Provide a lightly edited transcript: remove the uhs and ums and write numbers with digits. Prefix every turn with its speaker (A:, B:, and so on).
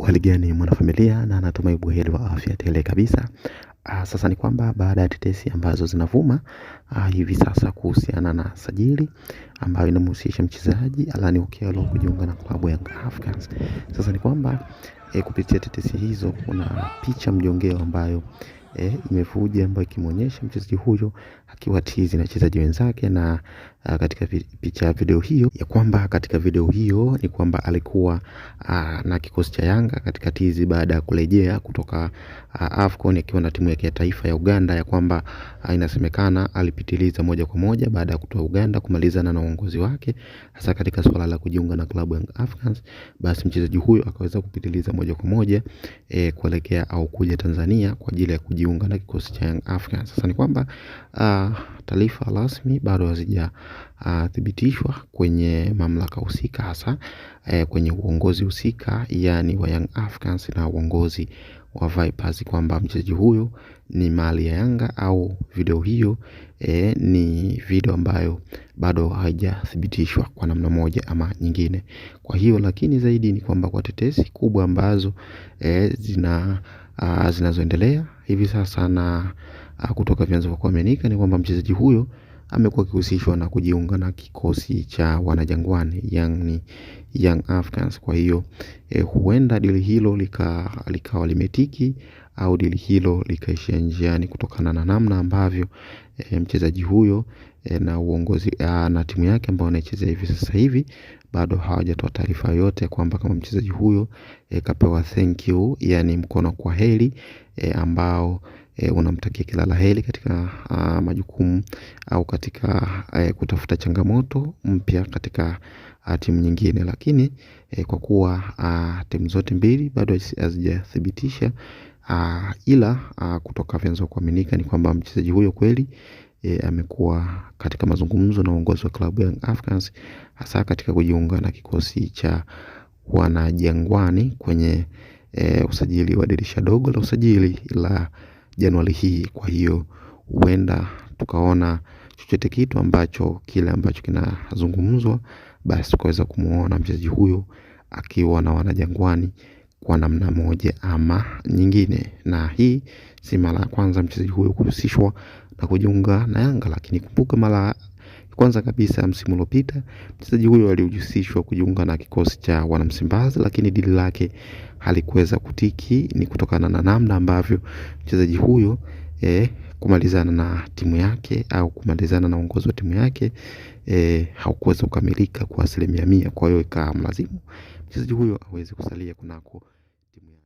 A: Uhali gani mwanafamilia, na natumai buheri wa afya tele kabisa. Sasa ni kwamba baada ya tetesi ambazo zinavuma hivi sasa kuhusiana na sajili ambayo inamhusisha mchezaji Allan Okello kujiunga na klabu ya Young Africans. Sasa ni kwamba kupitia tetesi hizo kuna picha mjongeo ambayo imevuja ambayo ikimuonyesha mchezaji huyo akiwa tizi na wachezaji wenzake, na katika picha video hiyo ya kwamba katika video hiyo ni kwamba alikuwa na kikosi cha Yanga katika tizi baada ya kurejea kutoka AFCON akiwa na timu yake ya taifa ya Uganda, ya kwamba inasemekana alipitiliza moja kwa moja baada ya kutoa Uganda kumalizana na uongozi wake hasa katika swala la kujiunga na klabu ya Young Africans. Basi mchezaji huyo akaweza kupitiliza moja kwa moja kuelekea au kuja Tanzania kwa ajili ya kujiunga na kikosi cha Young Africans. Sasa ni kwamba taarifa rasmi bado hazija thibitishwa kwenye mamlaka husika, hasa kwenye uongozi husika yani wa Young Africans na uongozi wa Vipers, kwamba mchezaji huyo ni mali ya Yanga au video hiyo ni video ambayo bado haijathibitishwa kwa namna moja ama nyingine. Kwa hiyo lakini zaidi ni kwamba kwa tetesi kubwa ambazo zinazoendelea hivi sasa na kutoka vyanzo vya kuaminika ni kwamba mchezaji huyo amekuwa akihusishwa na kujiunga na kikosi cha Wanajangwani Young Africans. Kwa hiyo huenda dili hilo likawa limetiki au dili hilo likaishia njiani kutokana na namna ambavyo mchezaji huyo na uongozi na timu yake ambayo anaichezea hivi sasa hivi bado hawajatoa taarifa yote kwamba kama mchezaji huyo kapewa thank you, yani mkono kwa heri ambao unamtakia kila la heri katika majukumu au katika kutafuta changamoto mpya katika timu nyingine. Lakini kwa kuwa timu zote mbili bado hazijathibitisha, ila kutoka vyanzo kuaminika ni kwamba mchezaji huyo kweli amekuwa katika mazungumzo na uongozi wa klabu ya Young Africans hasa katika kujiunga na kikosi cha Wanajangwani kwenye usajili wa dirisha dogo la usajili la Januari hii. Kwa hiyo huenda tukaona chochote kitu ambacho kile ambacho kinazungumzwa, basi tukaweza kumuona mchezaji huyo akiwa na Wanajangwani kwa namna moja ama nyingine. Na hii si mara ya kwanza mchezaji huyo kuhusishwa na kujiunga na Yanga, lakini kumbuka mara kwanza kabisa msimu uliopita mchezaji huyo alihusishwa kujiunga na kikosi cha Wanamsimbazi, lakini dili lake halikuweza kutiki. Ni kutokana na namna ambavyo mchezaji huyo kumalizana na timu yake au kumalizana na uongozi wa timu yake haukuweza kukamilika kwa 100%. Kwa hiyo ikamlazimu mchezaji huyo aweze kusalia kunako